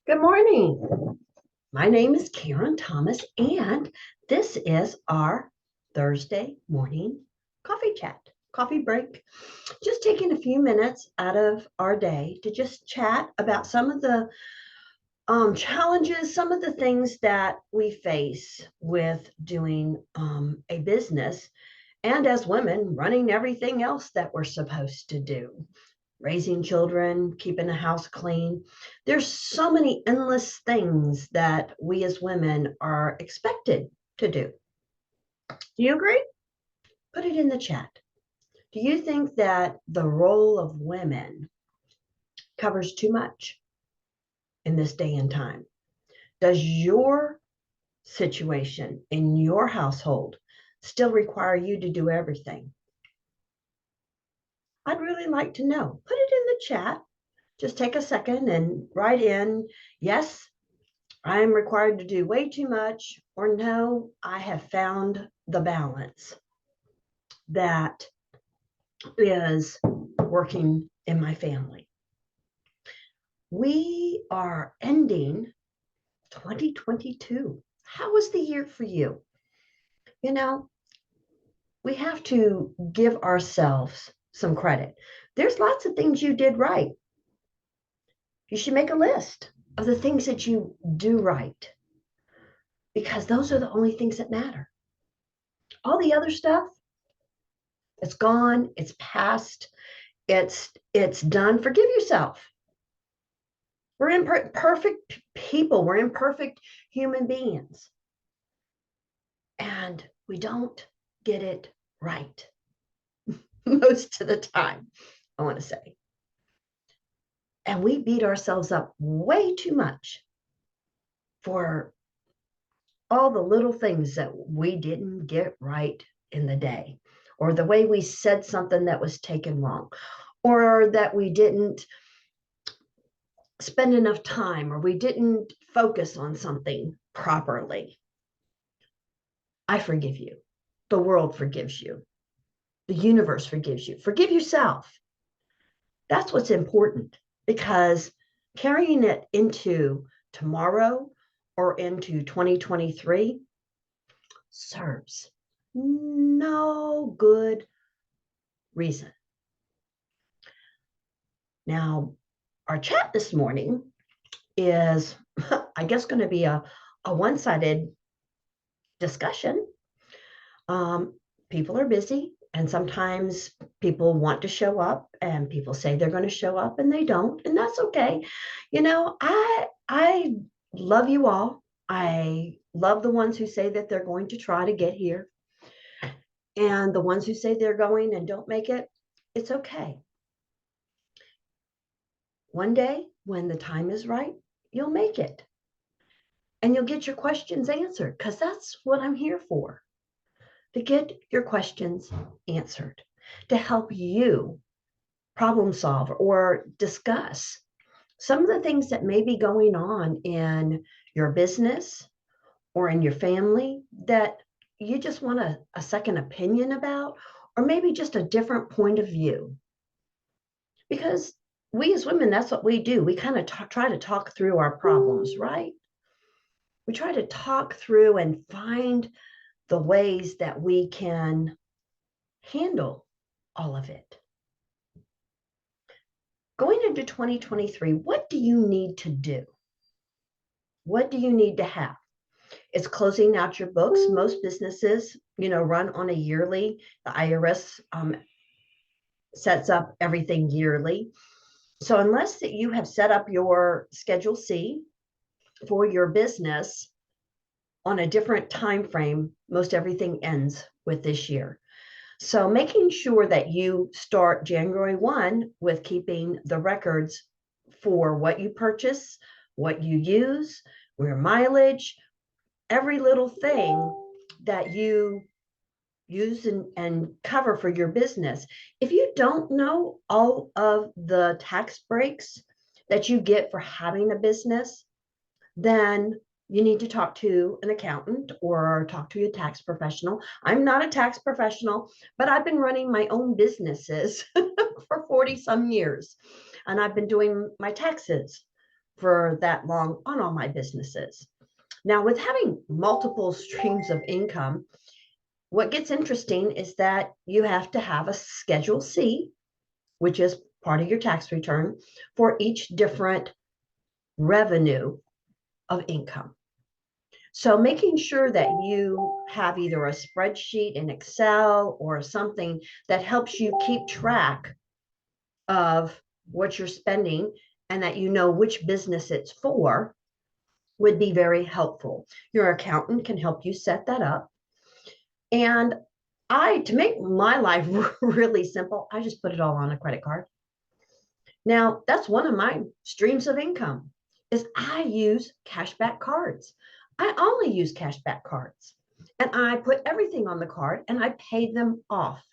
Good morning. My name is Karen Thomas, and this is our Thursday morning coffee chat, coffee break. Just taking a few minutes out of our day to just chat about some of the challenges, some of the things that we face with doing a business and as women running everything else that we're supposed to do, raising children, keeping the house clean. There's so many endless things that we as women are expected to do. Do you agree? Put it in the chat. Do you think that the role of women covers too much in this day and time? Does your situation in your household still require you to do everything? I'd really like to know. Put it in the chat. Just take a second and write in, yes, I am required to do way too much, or no, I have found the balance that is working in my family. We are ending 2022. How was the year for you? You know, we have to give ourselves some credit. There's lots of things you did right. You should make a list of the things that you do right, because those are the only things that matter. All the other stuff, it's gone, it's past, it's done. Forgive yourself. We're imperfect people. We're imperfect human beings. And we don't get it right most of the time, I want to say. And we beat ourselves up way too much for all the little things that we didn't get right in the day, or the way we said something that was taken wrong, or that we didn't spend enough time, or we didn't focus on something properly. I forgive you. The world forgives you. The universe forgives you. Forgive yourself. That's what's important, because carrying it into tomorrow or into 2023 serves no good reason. Now, our chat this morning is, I guess, going to be a one-sided discussion. People are busy, and sometimes people want to show up, and people say they're going to show up and they don't, and that's okay. I love you all. I love the ones who say that they're going to try to get here, and the ones who say they're going and don't make it. It's okay. One day when the time is right, you'll make it, and you'll get your questions answered, because that's what I'm here for, to get your questions answered, to help you problem solve or discuss some of the things that may be going on in your business or in your family that you just want a second opinion about, or maybe just a different point of view. Because we as women, that's what we do. We kind of try to talk through our problems, right? We try to talk through and find the ways that we can handle all of it. Going into 2023, what do you need to do? What do you need to have? It's closing out your books. Most businesses, run on a yearly. The IRS sets up everything yearly. So unless that you have set up your Schedule C for your business on a different time frame, most everything ends with this year. So making sure that you start January 1 with keeping the records for what you purchase, what you use, your mileage, every little thing that you use and cover for your business. If you don't know all of the tax breaks that you get for having a business, then you need to talk to an accountant or talk to a tax professional. I'm not a tax professional, but I've been running my own businesses for 40 some years. And I've been doing my taxes for that long on all my businesses. Now, with having multiple streams of income, what gets interesting is that you have to have a Schedule C, which is part of your tax return, for each different revenue of income. So making sure that you have either a spreadsheet in Excel or something that helps you keep track of what you're spending and that you know which business it's for would be very helpful. Your accountant can help you set that up. And to make my life really simple, I just put it all on a credit card. Now, that's one of my streams of income is I use cashback cards. I only use cashback cards. And I put everything on the card and I pay them off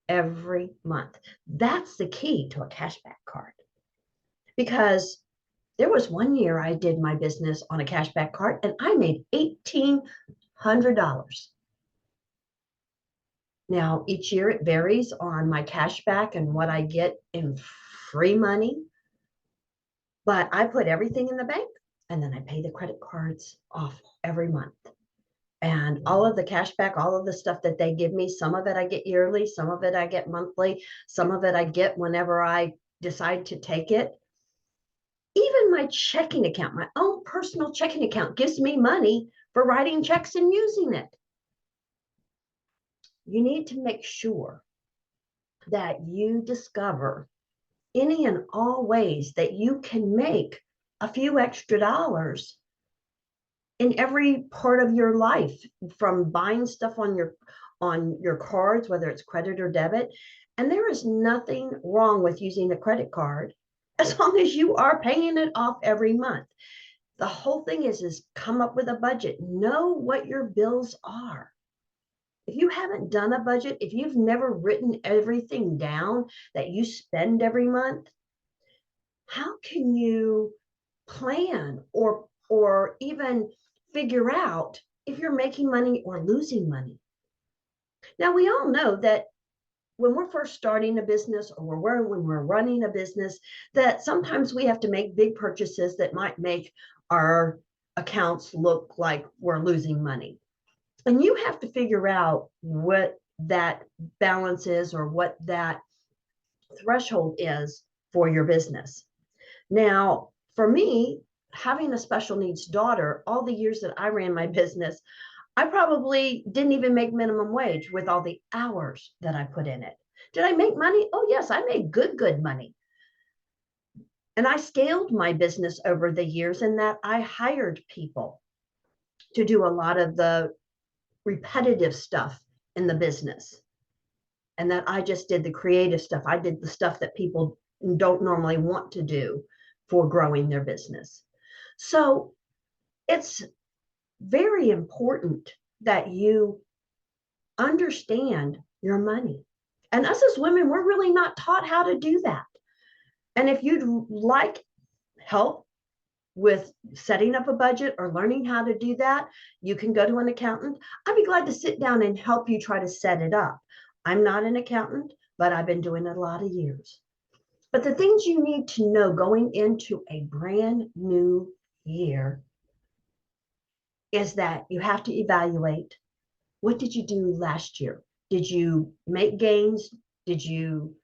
every month. That's the key to a cashback card. Because there was one year I did my business on a cashback card and I made $1,800. Now, each year it varies on my cashback and what I get in free money. But I put everything in the bank and then I pay the credit cards off every month. And all of the cash back, all of the stuff that they give me, some of it I get yearly, some of it I get monthly, some of it I get whenever I decide to take it. Even my checking account, my own personal checking account, gives me money for writing checks and using it. You need to make sure that you discover any and all ways that you can make a few extra dollars in every part of your life, from buying stuff on your cards, whether it's credit or debit. And there is nothing wrong with using a credit card as long as you are paying it off every month. The whole thing is come up with a budget, know what your bills are. If you haven't done a budget, if you've never written everything down that you spend every month, how can you plan or even figure out if you're making money or losing money? Now, we all know that when we're first starting a business or when we're running a business, that sometimes we have to make big purchases that might make our accounts look like we're losing money. And you have to figure out what that balance is or what that threshold is for your business. Now, for me, having a special needs daughter, all the years that I ran my business, I probably didn't even make minimum wage with all the hours that I put in it. Did I make money? Oh, yes, I made good money. And I scaled my business over the years in that I hired people to do a lot of the repetitive stuff in the business. And that I just did the creative stuff. I did the stuff that people don't normally want to do for growing their business. So it's very important that you understand your money. And us as women, we're really not taught how to do that. And if you'd like help with setting up a budget or learning how to do that, you can go to an accountant. I'd be glad to sit down and help you try to set it up. I'm not an accountant, but I've been doing it a lot of years. But the things you need to know going into a brand new year is that you have to evaluate, what did you do last year? Did you make gains? Did you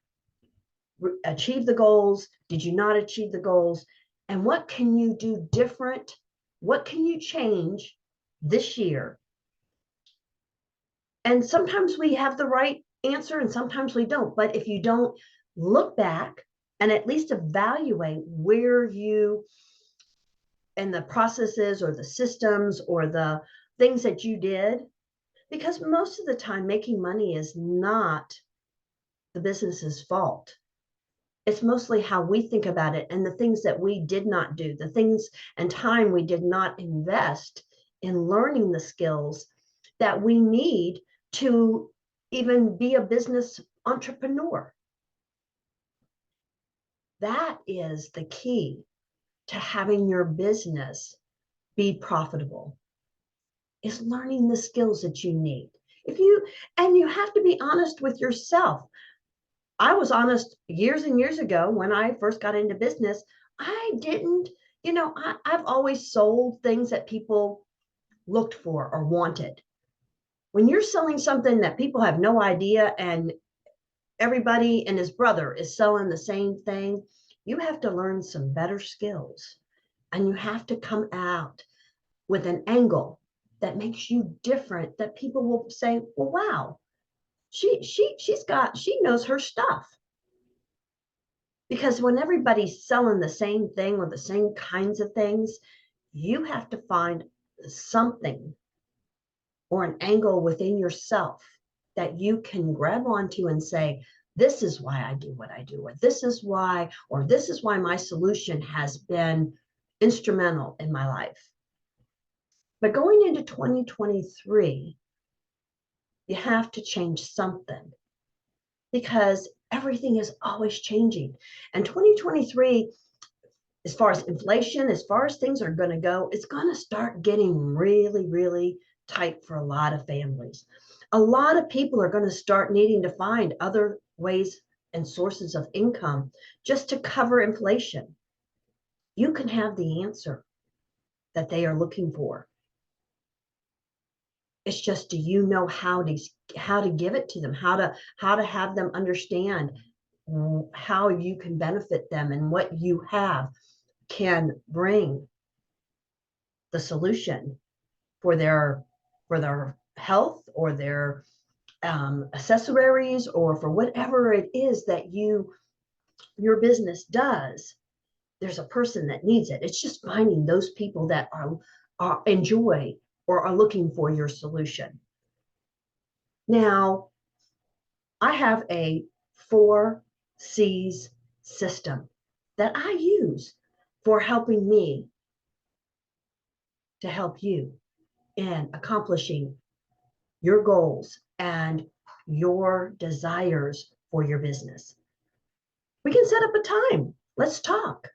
achieve the goals? Did you not achieve the goals? And what can you do different? What can you change this year? And sometimes we have the right answer and sometimes we don't. But if you don't look back and at least evaluate where you and the processes or the systems or the things that you did, because most of the time making money is not the business's fault. It's mostly how we think about it and the things that we did not do, the things and time we did not invest in learning the skills that we need to even be a business entrepreneur. That is the key to having your business be profitable, is learning the skills that you need. And you have to be honest with yourself. I was honest years and years ago when I first got into business. I didn't I've always sold things that people looked for or wanted. When you're selling something that people have no idea and everybody and his brother is selling the same thing, you have to learn some better skills and you have to come out with an angle that makes you different, that people will say, well, wow, she knows her stuff. Because when everybody's selling the same thing or the same kinds of things, you have to find something or an angle within yourself that you can grab onto and say, this is why I do what I do, or this is why my solution has been instrumental in my life. But going into 2023, you have to change something because everything is always changing. And 2023, as far as inflation, as far as things are going to go, it's going to start getting really, really tight for a lot of families. A lot of people are going to start needing to find other ways and sources of income just to cover inflation. You can have the answer that they are looking for. It's just, do you know how to give it to them, how to have them understand how you can benefit them and what you have can bring the solution for their health or their accessories or for whatever it is that your business does. There's a person that needs it. It's just finding those people that are enjoy or are looking for your solution. Now, I have a 4 C's system that I use for helping me to help you in accomplishing your goals and your desires for your business. We can set up a time. Let's talk.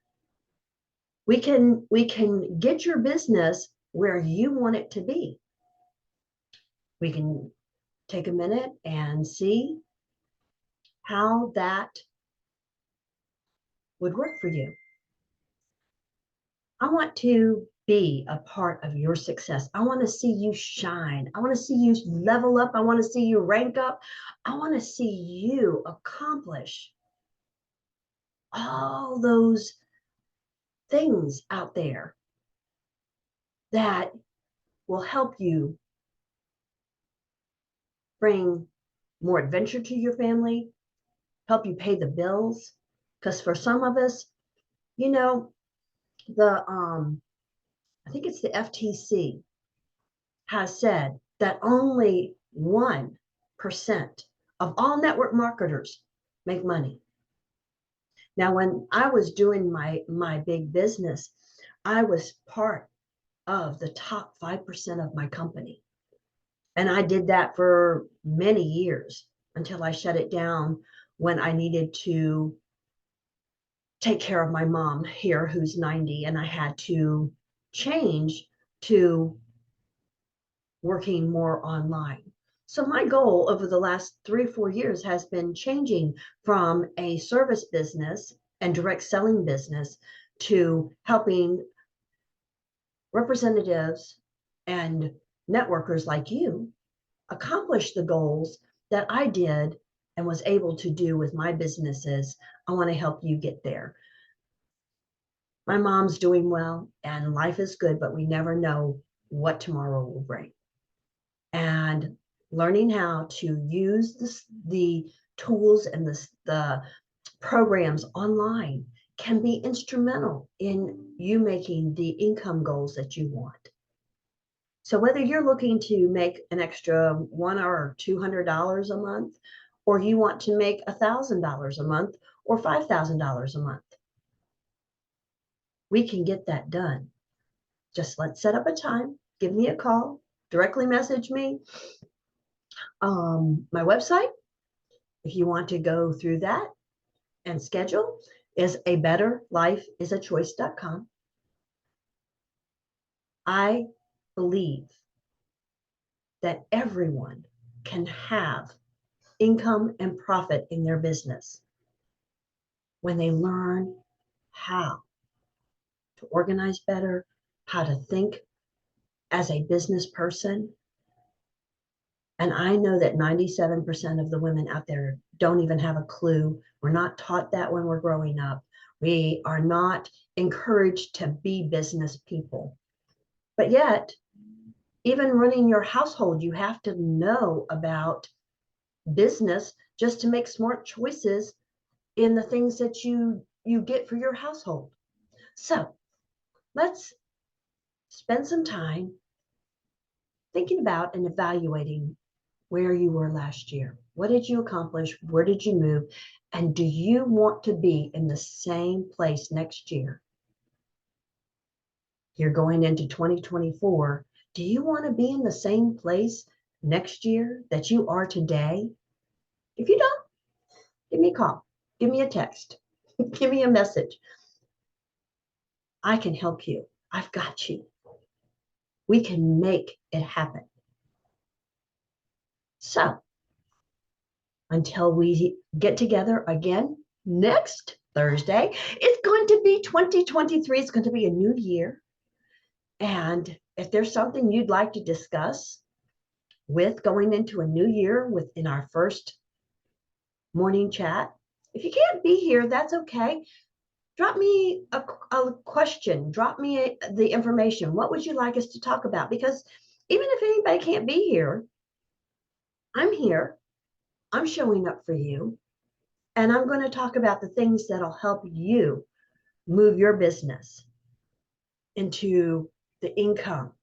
We can get your business where you want it to be. We can take a minute and see how that would work for you. I want to be a part of your success. I want to see you shine. I want to see you level up. I want to see you rank up. I want to see you accomplish all those things out there that will help you bring more adventure to your family, help you pay the bills. Because for some of us, you know, the I think it's the FTC has said that only 1% of all network marketers make money. Now, when I was doing my big business, I was part of the top 5% of my company. And I did that for many years until I shut it down when I needed to take care of my mom here, who's 90, and I had to change to working more online. So my goal over the last 3 or 4 years has been changing from a service business and direct selling business to helping representatives and networkers like you accomplish the goals that I did and was able to do with my businesses. I want to help you get there. My mom's doing well and life is good, but we never know what tomorrow will bring. And learning how to use the tools and the programs online can be instrumental in you making the income goals that you want. So whether you're looking to make an extra $100 or $200 a month, or you want to make $1,000 a month or $5,000 a month, we can get that done. Just let's set up a time, give me a call, directly message me. My website, if you want to go through that and schedule, is abetterlifeisachoice.com. I believe that everyone can have income and profit in their business when they learn how to organize better, how to think as a business person. And I know that 97% of the women out there don't even have a clue. We're not taught that when we're growing up. We are not encouraged to be business people. But yet, even running your household, you have to know about business just to make smart choices in the things that you get for your household. So let's spend some time thinking about and evaluating where you were last year. What did you accomplish? Where did you move? And do you want to be in the same place next year? You're going into 2024. Do you want to be in the same place next year that you are today? If you don't, give me a call, give me a text, give me a message. I can help you. I've got you. We can make it happen. So until we get together again next Thursday, it's going to be 2023. It's going to be a new year. And if there's something you'd like to discuss with going into a new year within our first morning chat, if you can't be here, that's okay. Drop me a question. Drop me the information. What would you like us to talk about? Because even if anybody can't be here, I'm here. I'm showing up for you. And I'm going to talk about the things that'll help you move your business into the income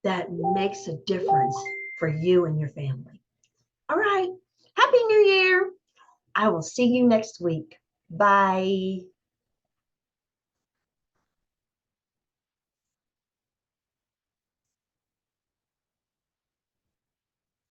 that makes a difference for you and your family. All right. Happy New Year. I will see you next week. Bye.